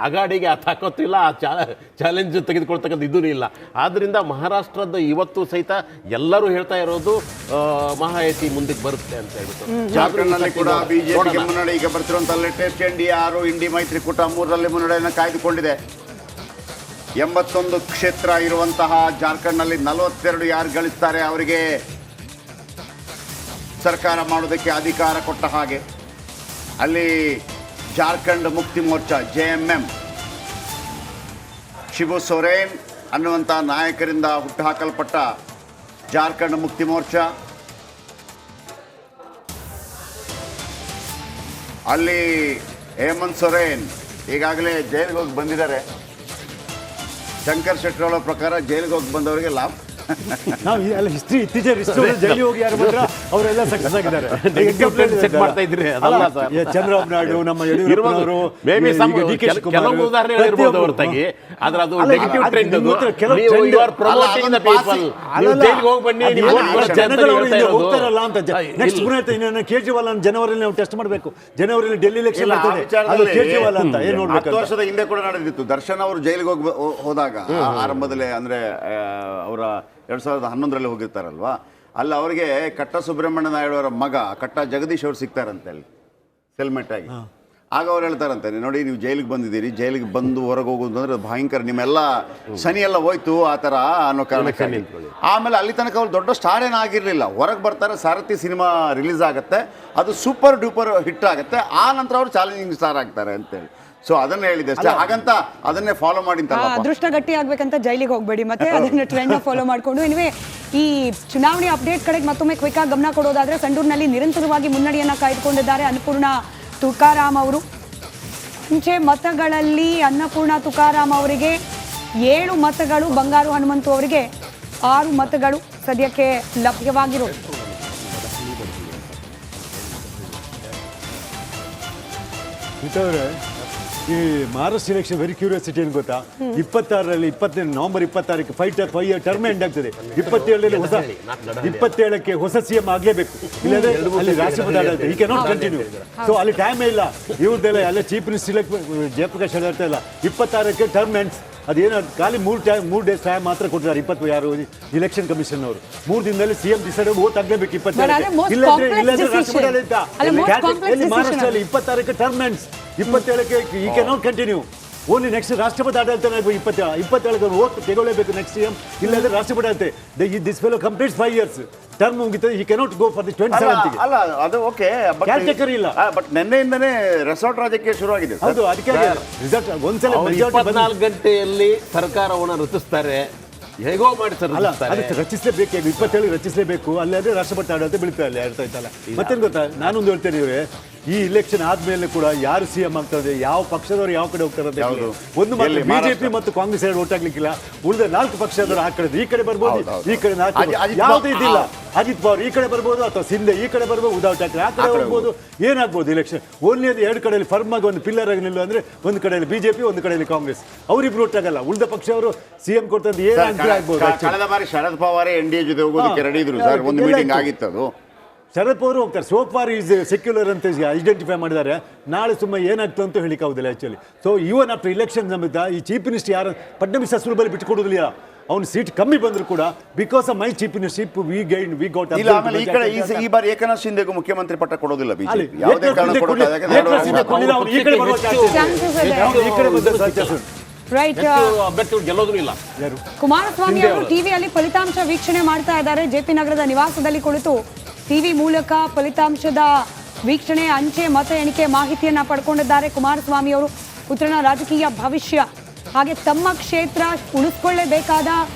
ಅಗಾಡಿಗೆ ಹಾಕೋತಿಲ್ಲ, ಆ ಚಾಲೆಂಜ್ ತೆಗೆದುಕೊಳ್ತಕ್ಕಂಥ ಇದೂ ಇಲ್ಲ. ಆದ್ದರಿಂದ ಮಹಾರಾಷ್ಟ್ರದ ಇವತ್ತು ಸಹಿತ ಎಲ್ಲರೂ ಹೇಳ್ತಾ ಇರೋದು ಮಹಾಯುತಿ ಮುಂದಕ್ಕೆ ಬರುತ್ತೆ ಅಂತ ಹೇಳ್ಬಿಟ್ಟು. ಜಾರ್ಖಂಡ್ನಲ್ಲಿ ಕೂಡ ಬಿಜೆಪಿಗೆ ಮುನ್ನಡೆ ಈಗ ಬರ್ತಿರುವಂತಹ ಲೇಟೆಸ್ಟ್ ಇಂಡಿ ಮೈತ್ರಿಕೂಟ 3ರಲ್ಲಿ ಮುನ್ನಡೆಯನ್ನು ಕಾಯ್ದುಕೊಂಡಿದೆ. 81 ಕ್ಷೇತ್ರ ಇರುವಂತಹ ಜಾರ್ಖಂಡ್ನಲ್ಲಿ 42 ಯಾರು ಗಳಿಸ್ತಾರೆ ಅವರಿಗೆ ಸರ್ಕಾರ ಮಾಡೋದಕ್ಕೆ ಅಧಿಕಾರ ಕೊಟ್ಟ ಹಾಗೆ. ಅಲ್ಲಿ ಜಾರ್ಖಂಡ್ ಮುಕ್ತಿ ಮೋರ್ಚಾ JMM ಶಿಬು ಸೊರೇನ್ ಅನ್ನುವಂಥ ನಾಯಕರಿಂದ ಹುಟ್ಟುಹಾಕಲ್ಪಟ್ಟ ಜಾರ್ಖಂಡ್ ಮುಕ್ತಿ ಮೋರ್ಚಾ, ಅಲ್ಲಿ ಹೇಮಂತ್ ಸೊರೇನ್ ಈಗಾಗಲೇ ಜೈಲಿಗೆ ಹೋಗಿ ಬಂದಿದ್ದಾರೆ. ಶಂಕರ್ ಶೆಟ್ಟರ್ ಅವರ ಪ್ರಕಾರ ಜೈಲಿಗೆ ಹೋಗಿ ಬಂದವರಿಗೆ ಲಾಭ. ನಾವು ಎಲ್ಲ ಹಿಸ್ಟ್ರಿ ಇತ್ತೀಚೆಗೆ ಜೈಲಿಗೆ ಹೋಗಿ ಯಾರು ಬಂದ್ರೆ ಅವರೆಲ್ಲ ಸಕ್ಸಸ್ ಆಗಿದ್ದಾರೆ. ಚಂದ್ರಬಾಬು ನಾಯ್ಡು, ನಮ್ಮ ಯಡಿಯೂರಪ್ಪನವರು, ಕೆಲವು ಉದಾಹರಣೆ ಇರಬಹುದು ಹೊರತಾಗಿ, ಆದ್ರೆ ಅದು ನೆಗೆಟಿವ್ ಟ್ರೆಂಡ್. ಹೋಗ್ತಾರಲ್ಲ ಅಂತ ನೆಕ್ಸ್ಟ್ ಕೇಜ್ರಿವಾಲ್ ಜನವರಿಯಲ್ಲಿ ನಾವು ಟೆಸ್ಟ್ ಮಾಡಬೇಕು. ಜನವರಿಯಲ್ಲಿ ಡೆಲ್ಲಿ ಎಲೆಕ್ಷನ್ ಅದು ಕೇಜ್ರಿವಾಲ್ ಅಂತ ಏನು ನೋಡ್ಬೇಕು. 10 ವರ್ಷದ ಹಿಂದೆ ಕೂಡ ನಡೆದಿತ್ತು. ದರ್ಶನ್ ಅವರು ಜೈಲಿಗೆ ಹೋದಾಗ ಆರಂಭದಲ್ಲೇ ಅಂದ್ರೆ ಅವರ 2011ರಲ್ಲಿ ಹೋಗಿರ್ತಾರಲ್ವಾ, ಅಲ್ಲಿ ಅವರಿಗೆ ಕಟ್ಟ ಸುಬ್ರಹ್ಮಣ್ಯ ನಾಯ್ಡು ಅವರ ಮಗ ಕಟ್ಟ ಜಗದೀಶ್ ಅವರು ಸಿಗ್ತಾರಂತೆ ಅಲ್ಲಿ ಸೆಲ್ಮೆಟ್ ಆಗಿ. ಆಗ ಅವ್ರು ಹೇಳ್ತಾರಂತೆ, ನೋಡಿ ನೀವು ಜೈಲಿಗೆ ಬಂದಿದ್ದೀರಿ, ಜೈಲಿಗೆ ಬಂದು ಹೊರಗೆ ಹೋಗೋದು ಅಂದ್ರೆ ಭಯಂಕರ, ನಿಮ್ಮೆಲ್ಲ ಶನಿ ಎಲ್ಲ ಹೋಯ್ತು ಆ ಥರ ಅನ್ನೋ ಕಾರಣಕ್ಕೆ. ಆಮೇಲೆ ಅಲ್ಲಿ ತನಕ ಅವ್ರು ದೊಡ್ಡ ಸ್ಟಾರ್ ಏನಾಗಿರಲಿಲ್ಲ. ಹೊರಗೆ ಬರ್ತಾರೆ, ಸಾರಥಿ ಸಿನಿಮಾ ರಿಲೀಸ್ ಆಗುತ್ತೆ, ಅದು ಸೂಪರ್ ಡೂಪರ್ ಹಿಟ್ ಆಗುತ್ತೆ, ಆ ನಂತರ ಅವರು ಚಾಲೆಂಜಿಂಗ್ ಸ್ಟಾರ್ ಆಗ್ತಾರೆ ಅಂತೇಳಿ. ಸೊ ಅದನ್ನ ಹೇಳಿದೆ ಅಷ್ಟೇ. ಹಾಗಂತ ಅದನ್ನೇ ಫಾಲೋ ಮಾಡಿ ಅದೃಷ್ಟ ಗಟ್ಟಿ ಆಗ್ಬೇಕಂತ ಜೈಲಿಗೆ ಹೋಗ್ಬೇಡಿ, ಮತ್ತೆ ಅದನ್ನ ಟ್ರೆಂಡ್ ಫಾಲೋ ಮಾಡ್ಕೊಂಡು. ಇನ್ವೇ ಈ ಚುನಾವಣೆ ಅಪ್ಡೇಟ್ ಕಡೆಗೆ ಮತ್ತೊಮ್ಮೆ ಕ್ವಿಕ್ ಆಗಿ ಗಮನ ಕೊಡೋದಾದ್ರೆ, ಸಂಡೂರಿನಲ್ಲಿ ನಿರಂತರವಾಗಿ ಮುನ್ನಡೆಯನ್ನ ಕಾಯ್ದುಕೊಂಡಿದ್ದಾರೆ ಅನ್ನಪೂರ್ಣ ತುಕಾರಾಮ್ ಅವರು. ಮುಂಚೆ ಮತಗಳಲ್ಲಿ ಅನ್ನಪೂರ್ಣ ತುಕಾರಾಮ್ ಅವರಿಗೆ 7 ಮತಗಳು, ಬಂಗಾರು ಹನುಮಂತು ಅವರಿಗೆ 6 ಮತಗಳು ಸದ್ಯಕ್ಕೆ ಲಭ್ಯವಾಗಿರೋದು. ಈ ಮಹಾರಾಷ್ಟ್ರ ಎಲೆಕ್ಷನ್ ವೆರಿ ಕ್ಯೂರಿಯಾಸಿಟಿ ಏನು ಗೊತ್ತಾ, 26ರಲ್ಲಿ ನವೆಂಬರ್ 26ಕ್ಕೆ 5 ಇಯರ್ ಟರ್ಮ್ ಎಂಡ್ ಆಗ್ತದೆ. 27ಕ್ಕೆ ಹೊಸ CM ಆಗಲೇಬೇಕು, ಇಲ್ಲಂದ್ರೆ ಅಲ್ಲಿ ರಾಷ್ಟ್ರಪತಿ ಆಡಳಿತ ಈ ಕ್ಯಾನಾಟ್ ಕಂಟಿನ್ಯೂ. ಸೊ ಅಲ್ಲಿ ಟೈಮೇ ಇಲ್ಲ ಇವ್ರದ್ದೆಲ್ಲ, ಎಲ್ಲ ಚೀಫ್ ಮಿನಿಸ್ಟರ್ ಜಯಪ್ರಕಾಶ್ ಹೇಳ್ತಾ ಇಲ್ಲ. 26ಕ್ಕೆ ಟರ್ಮ್ ಎಂಡ್ಸ್. ಅದೇನೋ ಖಾಲಿ 3 ಡೇಸ್ ಟೈಮ್ ಮಾತ್ರ ಕೊಟ್ಟಿದ್ದಾರೆ. 20 ಇಲೆಕ್ಷನ್ ಕಮಿಷನ್ ಅವರು 3 ದಿನದಲ್ಲಿ CM ಡಿಸೈಡ್ ಓಟ್ ಆಗಲೇಬೇಕು. 27 ಇಲ್ಲಂದ್ರೆ ರಾಷ್ಟ್ರಪತಿ ಆಡಳಿತ. ಮಹಾರಾಷ್ಟ್ರದಲ್ಲಿ 26ಕ್ಕೆ ಟರ್ಮ್ ಎಂಡ್ಸ್, 27ಕ್ಕೆ ಈ ಕ್ಯಾನಾಟ್ ಕಂಟಿನ್ಯೂ. ಓನ್ಲಿ ನೆಕ್ಸ್ಟ್ ರಾಷ್ಟ್ರಪತಿ ಆಡಳಿತ 27ಕ್ಕೆ ಓಟ್ ತಗೊಳ್ಳೇಬೇಕು ನೆಕ್ಸ್ಟ್ CM, ಇಲ್ಲಾಂದ್ರೆ ರಾಷ್ಟ್ರಪತಿ ಆಡಳಿತ. This fellow completes 5 years term ಮುಗಿತದೆ. ಈ cannot go for the 27th. ಅಲ್ಲ ಅದು ಓಕೆ, ಕ್ಯಾಲ್ಕೇಕರ್ ಇಲ್ಲ. ಬಟ್ ನಿನ್ನೆಯಿಂದನೇ ರೆಸಾರ್ಟ್ ರಾಜಕೀಯ ಶುರು ಆಗಿದೆ. ಹೌದು, ಅದಕ್ಕೆ ರಿಸಲ್ಟ್ ಒಂದ್ಸಲ 24 ಗಂಟೆಯಲ್ಲಿ ಸರ್ಕಾರವನ್ನು ರಚಿಸ್ತಾರೆ, ಹೇಗೋ ಮಾಡಿ ಸರ್. ಅದಕ್ಕೆ ರಚಿಸಲೇಬೇಕು, 27 ರಚಿಸಲೇಬೇಕು. ಅಲ್ಲಾದ್ರೆ ರಾಷ್ಟ್ರಪತಿ ಆಡಳಿತ ಬೀಳ್ತಾ ಇಲ್ಲ, ಹೇಳ್ತಾ ಇತ್ತಲ್ಲ. ಮತ್ತೇನು ಗೊತ್ತಾ, ನಾನೊಂದು ಹೇಳ್ತೇನೆ, ಇವ್ರೆ ಈ ಇಲೆಕ್ಷನ್ ಆದ್ಮೇಲೆ ಕೂಡ ಯಾರು CM ಆಗ್ತಾರೆ, ಯಾವ ಪಕ್ಷದವರು ಯಾವ ಕಡೆ ಹೋಗ್ತಾರೆ ಅಂತ ಒಂದು ಮಾತ್ರ, ಬಿಜೆಪಿ ಮತ್ತು ಕಾಂಗ್ರೆಸ್ ಎರಡು ಓಟ್ ಆಗ್ಲಿಕ್ಕಿಲ್ಲ. ಉಳಿದ 4 ಪಕ್ಷದವರು ಆ ಕಡೆ ಈ ಕಡೆ ಬರ್ಬೋದು, ಈ ಕಡೆ ಯಾವ್ದು ಇದಿಲ್ಲ. ಅಜಿತ್ ಪವಾರ್ ಈ ಕಡೆ ಬರ್ಬೋದು, ಅಥವಾ ಸಿಂಧೆ ಈ ಕಡೆ ಬರ್ಬೋದು, ಉದ್ಧವ್ ಠಾಕ್ರೆ ಆ ಕಡೆ ಹೋಗ್ಬೋದು. ಏನಾಗ್ಬೋದು ಇಲೆಕ್ಷನ್? ಓನ್ಲಿ ಅದು 2 ಕಡೆಯಲ್ಲಿ ಫರ್ಮ್ ಆಗಿ ಒಂದು ಪಿಲ್ಲರ್ ಆಗಿ ನಿಲ್ಲ ಅಂದ್ರೆ, ಒಂದು ಕಡೆಯಲ್ಲಿ ಬಿಜೆಪಿ, ಒಂದು ಕಡೆಯಲ್ಲಿ ಕಾಂಗ್ರೆಸ್. ಅವರಿಬ್ರು ಒಟ್ಟಾಗಲ್ಲ. ಉಳಿದ ಪಕ್ಷವರು CM ಕೊಡ್ತಂದ್ರೆ ಏನಾಗ್ತದೆ ಆಗ್ಬೋದು. ಕಳೆದ ಬಾರಿ ಶರದ್ ಪವಾರ್ NDA ಜೊತೆ ಹೋಗೋದಕ್ಕೆ ರೆಡಿ ಇದ್ರು ಸರ್, ಒಂದು ಮೀಟಿಂಗ್ ಆಗಿತ್ತು. ಅದು ಶರದ್ ಪವಾರ್ ಹೋಗ್ತಾರೆ. ಸೋ ಫಾರ್ ಈಸ್ ಸೆಕ್ಯುಲರ್ ಅಂತ ಐಡೆಂಟಿಫೈ ಮಾಡಿದ್ದಾರೆ. ನಾಳೆ ಸುಮ್ಮ ಏನಾಗ್ತದೆ ಅಂತ ಹೇಳಿಕ್ಕೆ ಆಗುದಿಲ್ಲ ಆಕ್ಚುಲಿ. ಸೊ ಇವನ್ ಆಫ್ಟರ್ ಇಲೆಕ್ಷನ್ ಸಮೇತ ಈ ಚೀಫ್ ಮಿನಿಸ್ಟರ್ ಯಾರು ಫಡ್ನವೀಸ್ ಹೆಸರು ಬಳಿ ಬಿಟ್ಟುಕೊಡೋದಿಲ್ಲ. ಅವ್ನು ಸೀಟ್ ಕಮ್ಮಿ ಬಂದ್ರು ಕೂಡ because of my chief ministership we got. ಇಲ್ಲ, ಆಮೇಲೆ ಈ ಬಾರಿ ಏಕನಾಥ್ ಶಿಂದೆಗೂ ಮುಖ್ಯಮಂತ್ರಿ ಪಟ್ಟ ಕೊಡೋದಿಲ್ಲ ಬಿಜೆಪಿ. ಯಾವುದೇ ಕಾರಣ ಕುಮಾರಸ್ವಾಮಿ ಅವರು ಟಿವಿಯಲ್ಲಿ ಫಲಿತಾಂಶ ವೀಕ್ಷಣೆ ಮಾಡ್ತಾ ಇದ್ದಾರೆ. JP ನಗರದ ನಿವಾಸದಲ್ಲಿ ಕುಳಿತು ಟಿವಿ ಮೂಲಕ ಫಲಿತಾಂಶದ ವೀಕ್ಷಣೆ, ಅಂಚೆ ಮತ ಎಣಿಕೆ ಮಾಹಿತಿಯನ್ನ ಪಡ್ಕೊಂಡಿದ್ದಾರೆ ಕುಮಾರಸ್ವಾಮಿ ಅವರು. ಪುತ್ರನ ರಾಜಕೀಯ ಭವಿಷ್ಯ ಹಾಗೆ ತಮ್ಮ ಕ್ಷೇತ್ರ ಉಳಿಸ್ಕೊಳ್ಳೇಬೇಕಾದ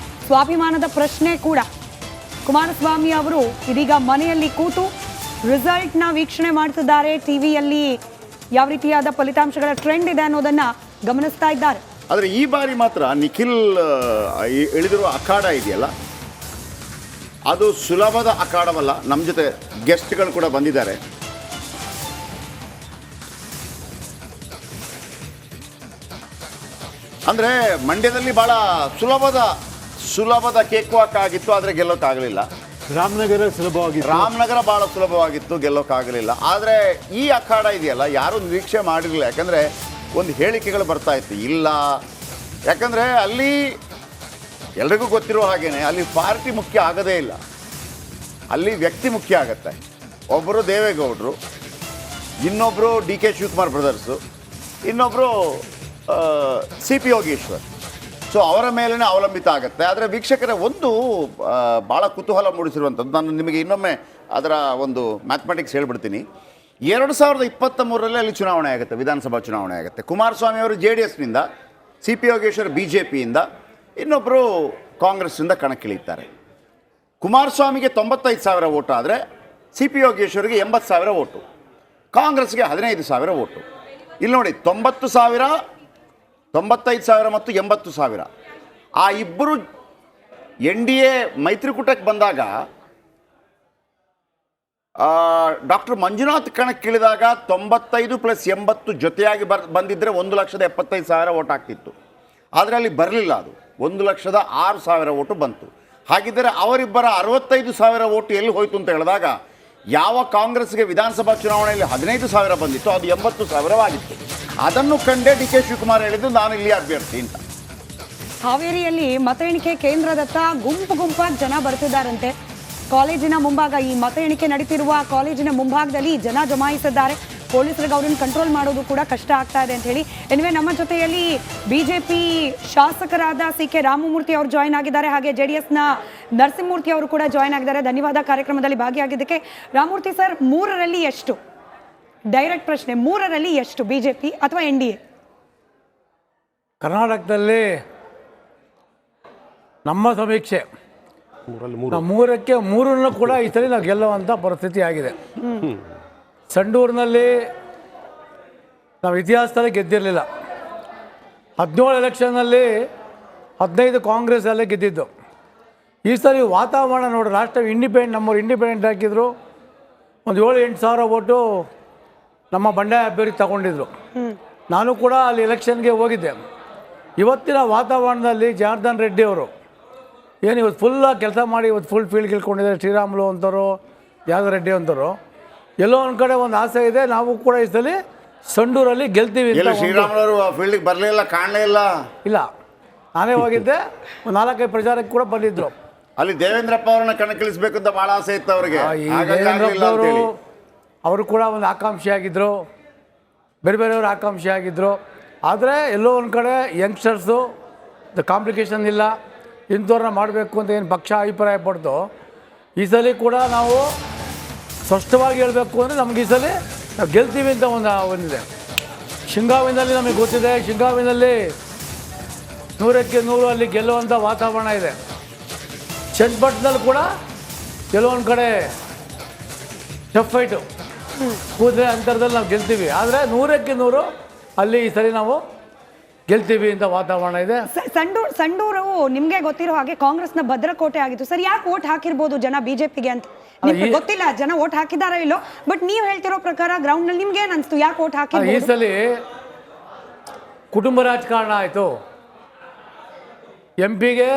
ಸ್ವಾಭಿಮಾನದ ಪ್ರಶ್ನೆ ಕೂಡ. ಕುಮಾರಸ್ವಾಮಿ ಅವರು ಇದೀಗ ಮನೆಯಲ್ಲಿ ಕೂತು ರಿಸಲ್ಟ್ನ ವೀಕ್ಷಣೆ ಮಾಡ್ತಿದ್ದಾರೆ. ಟಿವಿಯಲ್ಲಿ ಯಾವ ರೀತಿಯಾದ ಫಲಿತಾಂಶಗಳ ಟ್ರೆಂಡ್ ಇದೆ ಅನ್ನೋದನ್ನ ಗಮನಿಸ್ತಾ ಇದ್ದಾರೆ. ಆದರೆ ಈ ಬಾರಿ ಮಾತ್ರ ನಿಖಿಲ್ ಇಳಿದಿರುವ ಅಖಾಡ ಇದೆಯಲ್ಲ, ಅದು ಸುಲಭದ ಅಖಾಡವಲ್ಲ. ನಮ್ಮ ಜೊತೆ ಗೆಸ್ಟ್ಗಳು ಕೂಡ ಬಂದಿದ್ದಾರೆ. ಅಂದರೆ ಮಂಡ್ಯದಲ್ಲಿ ಭಾಳ ಸುಲಭದ ಕೇಕ್ ವಾಕ್ ಆಗಿತ್ತು, ಆದರೆ ಗೆಲ್ಲೋಕ್ಕಾಗಲಿಲ್ಲ. ರಾಮನಗರ ಭಾಳ ಸುಲಭವಾಗಿತ್ತು, ಗೆಲ್ಲೋಕ್ಕಾಗಲಿಲ್ಲ. ಆದರೆ ಈ ಅಖಾಡ ಇದೆಯಲ್ಲ, ಯಾರೂ ನಿರೀಕ್ಷೆ ಮಾಡಿರಲಿಲ್ಲ. ಯಾಕಂದರೆ ಒಂದು ಹೇಳಿಕೆಗಳು ಬರ್ತಾ ಇತ್ತು. ಇಲ್ಲ, ಯಾಕಂದರೆ ಅಲ್ಲಿ ಎಲ್ರಿಗೂ ಗೊತ್ತಿರೋ ಹಾಗೇನೆ ಅಲ್ಲಿ ಪಾರ್ಟಿ ಮುಖ್ಯ ಆಗೋದೇ ಇಲ್ಲ, ಅಲ್ಲಿ ವ್ಯಕ್ತಿ ಮುಖ್ಯ ಆಗುತ್ತೆ. ಒಬ್ಬರು ದೇವೇಗೌಡರು, ಇನ್ನೊಬ್ಬರು ಡಿ ಕೆ ಶಿವಕುಮಾರ್ ಬ್ರದರ್ಸು, ಇನ್ನೊಬ್ಬರು ಸಿ ಪಿ ಯೋಗೇಶ್ವರ್. ಸೊ ಅವರ ಮೇಲೇ ಅವಲಂಬಿತ ಆಗುತ್ತೆ. ಆದರೆ ವೀಕ್ಷಕರೇ, ಒಂದು ಭಾಳ ಕುತೂಹಲ ಮೂಡಿಸಿರುವಂಥದ್ದು, ನಾನು ನಿಮಗೆ ಇನ್ನೊಮ್ಮೆ ಅದರ ಒಂದು ಮ್ಯಾಥಮೆಟಿಕ್ಸ್ ಹೇಳ್ಬಿಡ್ತೀನಿ. 2023ರಲ್ಲಿ ಅಲ್ಲಿ ಚುನಾವಣೆ ಆಗುತ್ತೆ, ವಿಧಾನಸಭಾ ಚುನಾವಣೆ ಆಗುತ್ತೆ. ಕುಮಾರಸ್ವಾಮಿ ಅವರು JDSನಿಂದ, ಸಿ ಪಿ ಯೋಗೇಶ್ವರ್ BJPಯಿಂದ, ಇನ್ನೊಬ್ಬರು ಕಾಂಗ್ರೆಸ್ನಿಂದ ಕಣಕ್ಕಿಳಿತಾರೆ. ಕುಮಾರಸ್ವಾಮಿಗೆ 95,000 ಓಟು ಆದರೆ ಸಿ ಪಿ ಯೋಗೇಶ್ವರಿಗೆ 80,000 ಓಟು, ಕಾಂಗ್ರೆಸ್ಗೆ 15,000 ಓಟು. ಇಲ್ಲಿ ನೋಡಿ, 90,000, 95,000 ಮತ್ತು 80,000. ಆ ಇಬ್ಬರು NDA ಮೈತ್ರಿಕೂಟಕ್ಕೆ ಬಂದಾಗ ಡಾಕ್ಟರ್ ಮಂಜುನಾಥ್ ಕಣಕ್ಕಿಳಿದಾಗ 95 + 80 ಜೊತೆಯಾಗಿ ಬಂದಿದ್ದರೆ 1,75,000 ಓಟ್ ಆಗ್ತಿತ್ತು. ಆದರೆ ಅಲ್ಲಿ ಬರಲಿಲ್ಲ, ಅದು 1,06,000 ಓಟು ಬಂತು. ಹಾಗಿದ್ದರೆ ಅವರಿಬ್ಬರ 65,000 ಓಟು ಎಲ್ಲಿ ಹೋಯಿತು ಅಂತ ಹೇಳಿದಾಗ, ಯಾವ ಕಾಂಗ್ರೆಸ್ಗೆ ವಿಧಾನಸಭಾ ಚುನಾವಣೆಯಲ್ಲಿ 15,000 ಬಂದಿತ್ತು, ಅದು 80,000 ಆಗಿತ್ತು. ಅದನ್ನು ಕಂಡೇ ಡಿ ಕೆ ಶಿವಕುಮಾರ್ ಹೇಳಿದ್ದು, ನಾನು ಇಲ್ಲಿ ಅಭ್ಯರ್ಥಿ ಅಂತ. ಹಾವೇರಿಯಲ್ಲಿ ಮತ ಎಣಿಕೆ ಕೇಂದ್ರದತ್ತ ಗುಂಪಾಗಿ ಜನ ಬರ್ತಿದ್ದಾರಂತೆ. ಕಾಲೇಜಿನ ಮುಂಭಾಗ, ಈ ಮತ ಎಣಿಕೆ ನಡೀತಿರುವ ಕಾಲೇಜಿನ ಮುಂಭಾಗದಲ್ಲಿ ಜನ ಜಮಾಯಿಸಿದ್ದಾರೆ. ಪೊಲೀಸರಿಗೆ ಅವ್ರನ್ನ ಕಂಟ್ರೋಲ್ ಮಾಡೋದು ಕೂಡ ಕಷ್ಟ ಆಗ್ತಾ ಇದೆ ಅಂತ ಹೇಳಿ. ಎನಿವೆ, ನಮ್ಮ ಜೊತೆಯಲ್ಲಿ ಬಿಜೆಪಿ ಶಾಸಕರಾದ CK ರಾಮಮೂರ್ತಿ ಅವರು ಜಾಯ್ನ್ ಆಗಿದ್ದಾರೆ, ಹಾಗೆ JDSನ ನರಸಿಂಹಮೂರ್ತಿ ಅವರು ಕೂಡ ಜಾಯ್ನ್ ಆಗಿದ್ದಾರೆ. ಧನ್ಯವಾದ ಕಾರ್ಯಕ್ರಮದಲ್ಲಿ ಭಾಗಿಯಾಗಿದ್ದಕ್ಕೆ. ರಾಮಮೂರ್ತಿ ಸರ್, 3ರಲ್ಲಿ ಎಷ್ಟು? ಡೈರೆಕ್ಟ್ ಪ್ರಶ್ನೆ, 3ರಲ್ಲಿ ಎಷ್ಟು ಬಿಜೆಪಿ ಅಥವಾ NDA? ಕರ್ನಾಟಕದಲ್ಲಿ ನಮ್ಮ ಸಮೀಕ್ಷೆ 3ಕ್ಕೆ 3 ಕೂಡ ಈ ಸಲ ನಾವು ಗೆಲ್ಲುವಂಥ ಪರಿಸ್ಥಿತಿ ಆಗಿದೆ. ಸಂಡೂರಿನಲ್ಲಿ ನಾವು ಇತಿಹಾಸದಲ್ಲಿ ಗೆದ್ದಿರಲಿಲ್ಲ. 17 ಎಲೆಕ್ಷನ್ನಲ್ಲಿ 15 ಕಾಂಗ್ರೆಸ್ಸಲ್ಲೇ ಗೆದ್ದಿದ್ದು. ಈ ಸಲ ವಾತಾವರಣ ನೋಡಿ, ರಾಷ್ಟ್ರ ನಮ್ಮವ್ರು ಇಂಡಿಪೆಂಡೆಂಟ್ ಹಾಕಿದ್ರು, ಒಂದು 7-8 ಸಾವಿರ ಓಟು ನಮ್ಮ ಬಂಡಾಯ ಅಭ್ಯರ್ಥಿ ತಗೊಂಡಿದ್ರು. ನಾನು ಕೂಡ ಅಲ್ಲಿ ಎಲೆಕ್ಷನ್ಗೆ ಹೋಗಿದ್ದೆ. ಇವತ್ತಿನ ವಾತಾವರಣದಲ್ಲಿ ಜನಾರ್ದನ್ ರೆಡ್ಡಿ ಅವರು ಏನು ಇವತ್ತು ಫುಲ್ ಕೆಲಸ ಮಾಡಿ ಇವತ್ತು ಫುಲ್ ಫೀಲ್ಡ್ ಗೆಲ್ಕೊಂಡಿದ್ದಾರೆ. ಶ್ರೀರಾಮುಲು ಅಂತವರು, ಯಾದವ್ ರೆಡ್ಡಿ ಅಂತವರು. ಎಲ್ಲೋ ಒಂದು ಕಡೆ ಒಂದು ಆಸೆ ಇದೆ, ನಾವು ಕೂಡ ಈ ಸಲ ಸಂಡೂರಲ್ಲಿ ಗೆಲ್ತೀವಿ ಅಂತ. ಶ್ರೀರಾಮುಲು ಫೀಲ್ಡಿಗೆ ಬರಲಿಲ್ಲ, ಕಾಣಲೇ ಇಲ್ಲ. ನಾನೇ ಹೋಗಿದ್ದೆ, ಒಂದು 4-5 ಪ್ರಚಾರಕ್ಕೆ ಕೂಡ ಬಂದಿದ್ರು. ಅಲ್ಲಿ ದೇವೇಂದ್ರಪ್ಪ ಅವ್ರನ್ನ ಕಣಕ್ಕಿಳಿಸ್ಬೇಕು ಅಂತ ಭಾಳ ಆಸೆ ಇತ್ತು ಅವರಿಗೆ. ದೇವೇಂದ್ರಪ್ಪವರು ಅವರು ಕೂಡ ಒಂದು ಆಕಾಂಕ್ಷಿಯಾಗಿದ್ದರು, ಬೇರೆ ಬೇರೆಯವರು ಆಕಾಂಕ್ಷಿಯಾಗಿದ್ದರು. ಆದರೆ ಎಲ್ಲೋ ಒಂದು ಕಡೆ ಯಂಗ್ಸ್ಟರ್ಸು ಕಾಂಪ್ಲಿಕೇಶನ್ ಇಲ್ಲ, ಇಂಥವ್ರನ್ನ ಮಾಡಬೇಕು ಅಂತ ಏನು ಪಕ್ಷ ಅಭಿಪ್ರಾಯ ಪಡ್ತು. ಈ ಸಲ ಕೂಡ ನಾವು ಸ್ಪಷ್ಟವಾಗಿ ಹೇಳಬೇಕು ಅಂದರೆ, ನಮ್ಗೆ ಈ ಸಲ ನಾವು ಗೆಲ್ತೀವಿ ಅಂತ ಒಂದಿದೆ. ಶಿಗ್ಗಾಂವಿನಲ್ಲಿ ನಮಗೆ ಗೊತ್ತಿದೆ, ಶಿಗ್ಗಾಂವಿನಲ್ಲಿ 100ಕ್ಕೆ 100 ಅಲ್ಲಿ ಗೆಲ್ಲುವಂಥ ವಾತಾವರಣ ಇದೆ. ಚನ್ನಪಟ್ಟಣದಲ್ಲಿ ಕೂಡ ಕೆಲವೊಂದು ಕಡೆ ಟಫ್ ಫೈಟು, ಕೂದರೆ ಅಂತರದಲ್ಲಿ ನಾವು ಗೆಲ್ತೀವಿ. ಆದರೆ 100ಕ್ಕೆ 100 ಅಲ್ಲಿ ಈ ಸರಿ ನಾವು ಗೆಲ್ತೀವಿ ಅಂತ ವಾತಾವರಣ ಇದೆ. ಸಂಡೂರು ನಿಮ್ಗೆ ಗೊತ್ತಿರೋ ಹಾಗೆ ಕಾಂಗ್ರೆಸ್ನ ಭದ್ರಕೋಟೆ ಆಗಿತ್ತು ಸರ್. ಯಾಕೆ ಓಟ್ ಹಾಕಿರ್ಬೋದು ಜನ ಬಿಜೆಪಿಗೆ ಅಂತ ನಿಮ್ಗೆ ಗೊತ್ತಿಲ್ಲ, ಜನ ಓಟ್ ಹಾಕಿದಾರೋ ಇಲ್ಲೋ. ಬಟ್ ನೀವು ಹೇಳ್ತಿರೋ ಪ್ರಕಾರ ಗ್ರೌಂಡ್ ನಲ್ಲಿ ನಿಮ್ಗೆ ಏನ್ ಅನ್ಸ್ತು, ಯಾಕೆ ಓಟ್ ಹಾಕಿ? ಈ ಸಲ ಕುಟುಂಬ ರಾಜಕಾರಣ ಆಯಿತು. MP ಗೆ